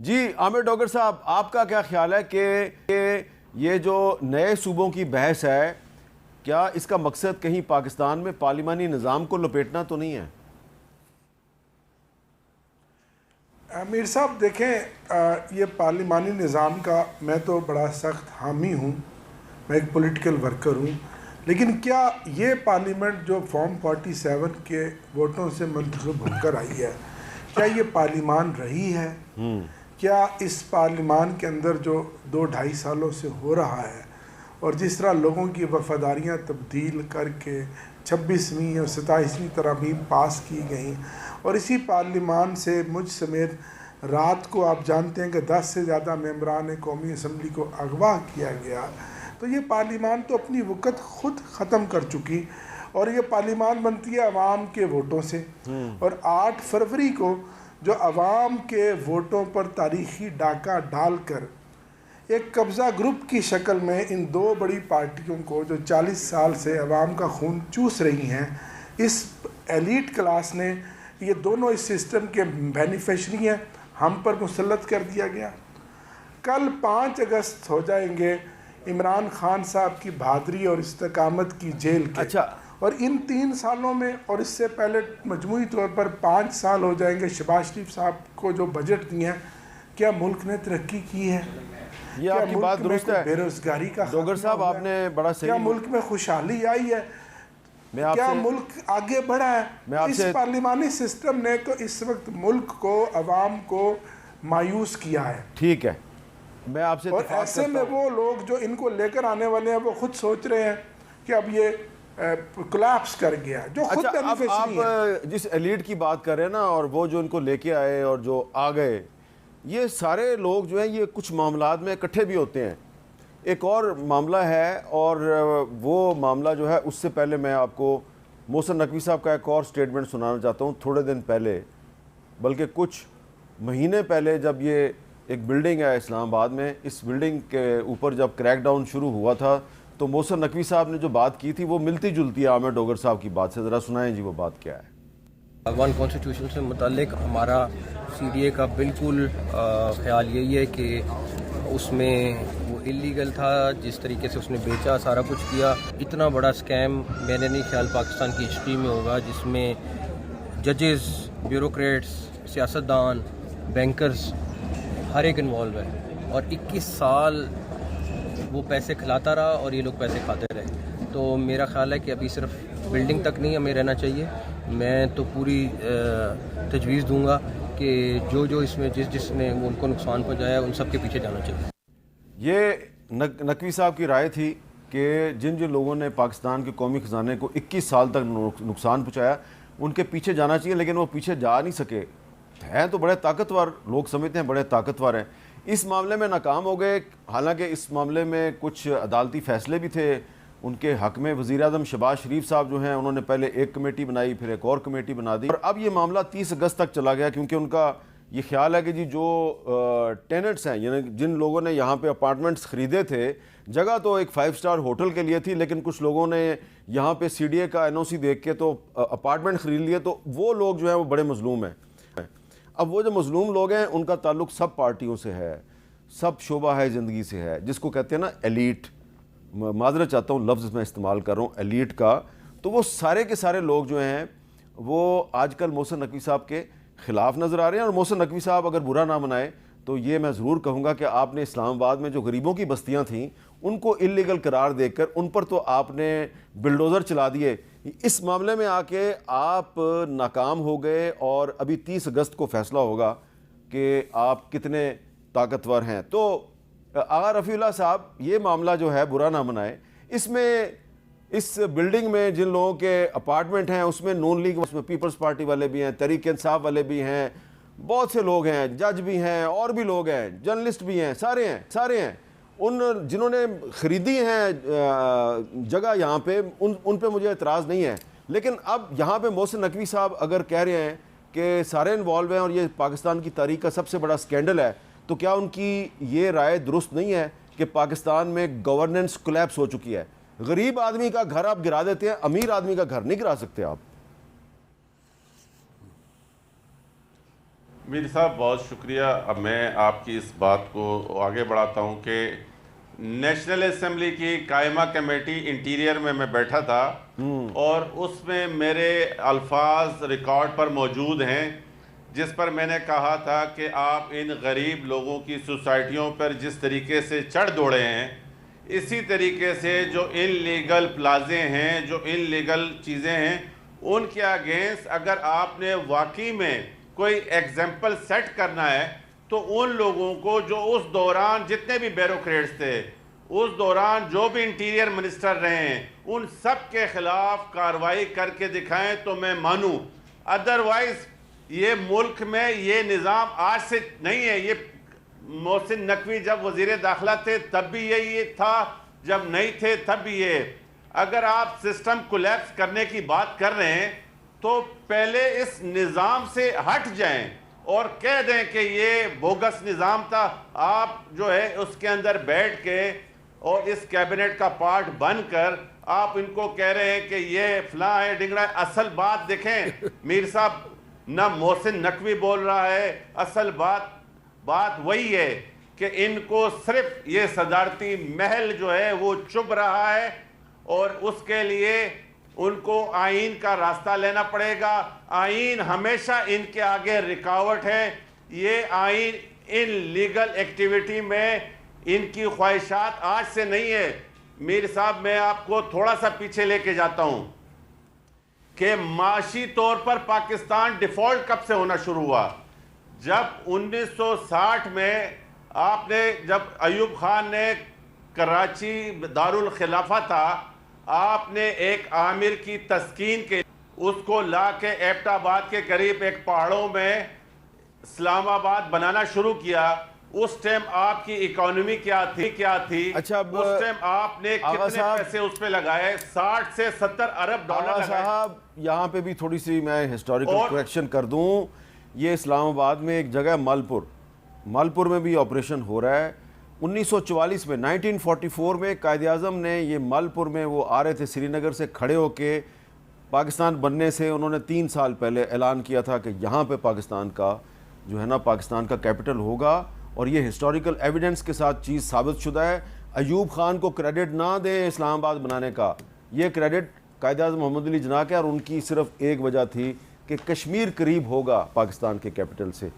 جی عامر ڈوگر صاحب، آپ کا کیا خیال ہے کہ یہ جو نئے صوبوں کی بحث ہے، کیا اس کا مقصد کہیں پاکستان میں پارلیمانی نظام کو لپیٹنا تو نہیں ہے؟ میر صاحب دیکھیں، یہ پارلیمانی نظام کا میں تو بڑا سخت حامی ہوں، میں ایک پولیٹیکل ورکر ہوں، لیکن کیا یہ پارلیمنٹ جو فارم 47 کے ووٹوں سے منتخب ہو کر آئی ہے، کیا یہ پارلیمان رہی ہے؟ کیا اس پارلیمان کے اندر جو 2-2.5 سالوں سے ہو رہا ہے اور جس طرح لوگوں کی وفاداریاں تبدیل کر کے 26ویں اور 27ویں ترامیم پاس کی گئیں، اور اسی پارلیمان سے مجھ سمیت رات کو آپ جانتے ہیں کہ 10 سے زیادہ ممبران قومی اسمبلی کو اغوا کیا گیا، تو یہ پارلیمان تو اپنی وقت خود ختم کر چکی، اور یہ پارلیمان بنتی ہے عوام کے ووٹوں سے، اور 8 فروری کو جو عوام کے ووٹوں پر تاریخی ڈاکہ ڈال کر ایک قبضہ گروپ کی شکل میں ان 2 بڑی پارٹیوں کو جو 40 سال سے عوام کا خون چوس رہی ہیں، اس ایلیٹ کلاس نے یہ دونوں اس سسٹم کے بینیفیشری ہیں، ہم پر مسلط کر دیا گیا۔ کل 5 اگست ہو جائیں گے عمران خان صاحب کی بہادری اور استقامت کی جیل کے، اچھا، اور ان 3 سالوں میں اور اس سے پہلے مجموعی طور پر 5 سال ہو جائیں گے شہباز شریف صاحب کو جو بجٹ دیے ہیں، کیا ملک نے ترقی کی ہے؟ یہ آپ کی بات درست ہے بے روزگاری کا ڈوگر صاحب، آپ نے بڑا صحیح، کیا ملک میں خوشحالی آئی ہے؟ کیا ملک آگے بڑھا ہے؟ اس پارلیمانی سسٹم نے تو اس وقت ملک کو، عوام کو مایوس کیا ہے۔ ٹھیک ہے، میں آپ سے اور ایسے میں وہ لوگ جو ان کو لے کر آنے والے ہیں وہ خود سوچ رہے ہیں کہ اب یہ کولیپس کر گیا، جو خود بینیفیشری ہیں۔ آپ جس ایلیٹ کی بات کر رہے ہیں نا، اور وہ جو ان کو لے کے آئے اور جو آ گئے، یہ سارے لوگ جو ہیں یہ کچھ معاملات میں اکٹھے بھی ہوتے ہیں۔ ایک اور معاملہ ہے، اور وہ معاملہ جو ہے، اس سے پہلے میں آپ کو محسن نقوی صاحب کا ایک اور سٹیٹمنٹ سنانا چاہتا ہوں۔ تھوڑے دن پہلے، بلکہ کچھ مہینے پہلے، جب یہ ایک بلڈنگ ہے اسلام آباد میں، اس بلڈنگ کے اوپر جب کریک ڈاؤن شروع ہوا تھا، تو محسن نقوی صاحب نے جو بات کی تھی وہ ملتی جلتی ہے عامر ڈوگر صاحب کی بات سے۔ ذرا سنائیں جی وہ بات کیا ہے۔ افغان کانسٹیٹیوشن سے متعلق ہمارا سی ڈی اے کا بالکل خیال یہی ہے کہ اس میں وہ اللیگل تھا، جس طریقے سے اس نے بیچا، سارا کچھ کیا۔ اتنا بڑا سکیم میں نے نہیں خیال پاکستان کی ہسٹری میں ہوگا، جس میں ججز، بیوروکریٹس، سیاستدان، بینکرز، ہر ایک انوالو ہے، اور 21 سال وہ پیسے کھلاتا رہا اور یہ لوگ پیسے کھاتے رہے۔ تو میرا خیال ہے کہ ابھی صرف بلڈنگ تک نہیں ہمیں رہنا چاہیے، میں تو پوری تجویز دوں گا کہ جو اس میں جس نے ان کو نقصان پہنچایا ان سب کے پیچھے جانا چاہیے۔ یہ نقوی صاحب کی رائے تھی کہ جن لوگوں نے پاکستان کے قومی خزانے کو 21 سال تک نقصان پہنچایا ان کے پیچھے جانا چاہیے، لیکن وہ پیچھے جا نہیں سکے۔ ہیں تو بڑے طاقتور، لوگ سمجھتے ہیں بڑے طاقتور ہیں، اس معاملے میں ناکام ہو گئے۔ حالانکہ اس معاملے میں کچھ عدالتی فیصلے بھی تھے ان کے حق میں۔ وزیر اعظم شہباز شریف صاحب جو ہیں انہوں نے پہلے ایک کمیٹی بنائی، پھر ایک اور کمیٹی بنا دی، اور اب یہ معاملہ 30 اگست تک چلا گیا، کیونکہ ان کا یہ خیال ہے کہ جی جو ٹیننٹس ہیں، یعنی جن لوگوں نے یہاں پہ اپارٹمنٹس خریدے تھے، جگہ تو ایک 5 سٹار ہوٹل کے لیے تھی، لیکن کچھ لوگوں نے یہاں پہ سی ڈی اے کا NOC دیکھ کے تو اپارٹمنٹ خرید لیے، تو وہ لوگ جو ہیں وہ بڑے مظلوم ہیں۔ اب وہ جو مظلوم لوگ ہیں ان کا تعلق سب پارٹیوں سے ہے، سب شعبہ ہے زندگی سے ہے، جس کو کہتے ہیں نا ایلیٹ، معذرت چاہتا ہوں لفظ میں استعمال کر رہا ہوں ایلیٹ کا، تو وہ سارے کے سارے لوگ جو ہیں وہ آج کل محسن نقوی صاحب کے خلاف نظر آ رہے ہیں۔ اور محسن نقوی صاحب اگر برا نہ منائے تو یہ میں ضرور کہوں گا کہ آپ نے اسلام آباد میں جو غریبوں کی بستیاں تھیں ان کو اللیگل قرار دے کر ان پر تو آپ نے بلڈوزر چلا دیے۔ اس معاملے میں آ کے آپ ناکام ہو گئے، اور ابھی 30 اگست کو فیصلہ ہوگا کہ آپ کتنے طاقتور ہیں۔ تو آغا رفیع اللہ صاحب، یہ معاملہ جو ہے برا نہ منائے، اس میں اس بلڈنگ میں جن لوگوں کے اپارٹمنٹ ہیں اس میں نون لیگ، اس میں پیپلز پارٹی والے بھی ہیں، تحریک انصاف والے بھی ہیں، بہت سے لوگ ہیں، جج بھی ہیں، اور بھی لوگ ہیں، جرنلسٹ بھی ہیں، سارے ہیں ان جنہوں نے خریدی ہیں جگہ یہاں پہ، ان پہ مجھے اعتراض نہیں ہے۔ لیکن اب یہاں پہ محسن نقوی صاحب اگر کہہ رہے ہیں کہ سارے انوالو ہیں اور یہ پاکستان کی تاریخ کا سب سے بڑا سکینڈل ہے، تو کیا ان کی یہ رائے درست نہیں ہے کہ پاکستان میں گورننس کولیپس ہو چکی ہے؟ غریب آدمی کا گھر آپ گرا دیتے ہیں، امیر آدمی کا گھر نہیں گرا سکتے آپ۔ میر صاحب بہت شکریہ. اب میں آپ کی اس بات کو آگے بڑھاتا ہوں کہ نیشنل اسمبلی کی قائمہ کمیٹی انٹیریئر میں بیٹھا تھا اور اس میں میرے الفاظ ریکارڈ پر موجود ہیں جس پر میں نے کہا تھا کہ آپ ان غریب لوگوں کی سوسائٹیوں پر جس طریقے سے چڑھ دوڑے ہیں اسی طریقے سے جو ان لیگل پلازے ہیں جو ان لیگل چیزیں ہیں ان کے اگینسٹ اگر آپ نے واقعی میں کوئی ایگزامپل سیٹ کرنا ہے تو ان لوگوں کو جو اس دوران جتنے بھی بیوروکریٹس تھے اس دوران جو بھی انٹیریئر منسٹر رہے ہیں ان سب کے خلاف کارروائی کر کے دکھائیں تو میں مانوں. ادروائز یہ ملک میں یہ نظام آج سے نہیں ہے. یہ محسن نقوی جب وزیر داخلہ تھے تب بھی یہی تھا, جب نہیں تھے تب بھی یہ. اگر آپ سسٹم کولیپس کرنے کی بات کر رہے ہیں تو پہلے اس نظام سے ہٹ جائیں اور کہہ دیں کہ یہ بوگس نظام تھا. آپ جو ہے اس کے اندر بیٹھ کے اور اس کیبنٹ کا پارٹ بن کر آپ ان کو کہہ رہے ہیں کہ یہ فلاں ہے ڈنگڑا ہے. اصل بات دیکھیں میر صاحب, نہ محسن نقوی بول رہا ہے, اصل بات وہی ہے کہ ان کو صرف یہ صدارتی محل جو ہے وہ چبھ رہا ہے اور اس کے لیے ان کو آئین کا راستہ لینا پڑے گا. آئین ہمیشہ ان کے آگے رکاوٹ ہے. یہ آئین ان لیگل ایکٹیویٹی میں ان کی خواہشات آج سے نہیں ہے. میر صاحب میں آپ کو تھوڑا سا پیچھے لے کے جاتا ہوں کہ معاشی طور پر پاکستان ڈیفالٹ کب سے ہونا شروع ہوا. جب 1960 میں آپ نے جب ایوب خان نے کراچی دارالخلافہ تھا آپ نے ایک عامر کی تسکین کے اس کو لا کے ایبٹ آباد کے قریب ایک پہاڑوں میں اسلام آباد بنانا شروع کیا. اس ٹائم آپ کی اکانومی کیا تھی اچھا اس ٹائم آپ نے کتنے پیسے اس پہ لگائے؟ 60 سے 70 ارب ڈالر لگائے. صاحب یہاں پہ بھی تھوڑی سی میں ہسٹوریکل کریکشن کر دوں. یہ اسلام آباد میں ایک جگہ مالپور میں بھی آپریشن ہو رہا ہے. 1944 میں 1944 میں قائد اعظم نے یہ مالپور میں وہ آ رہے تھے سری نگر سے کھڑے ہو کے, پاکستان بننے سے انہوں نے 3 سال پہلے اعلان کیا تھا کہ یہاں پہ پاکستان کا جو ہے نا پاکستان کا کیپٹل ہوگا, اور یہ ہسٹوریکل ایویڈنس کے ساتھ چیز ثابت شدہ ہے. ایوب خان کو کریڈٹ نہ دیں اسلام آباد بنانے کا, یہ کریڈٹ قائد اعظم محمد علی جناح کے, اور ان کی صرف ایک وجہ تھی کہ کشمیر قریب ہوگا پاکستان کے کیپٹل سے.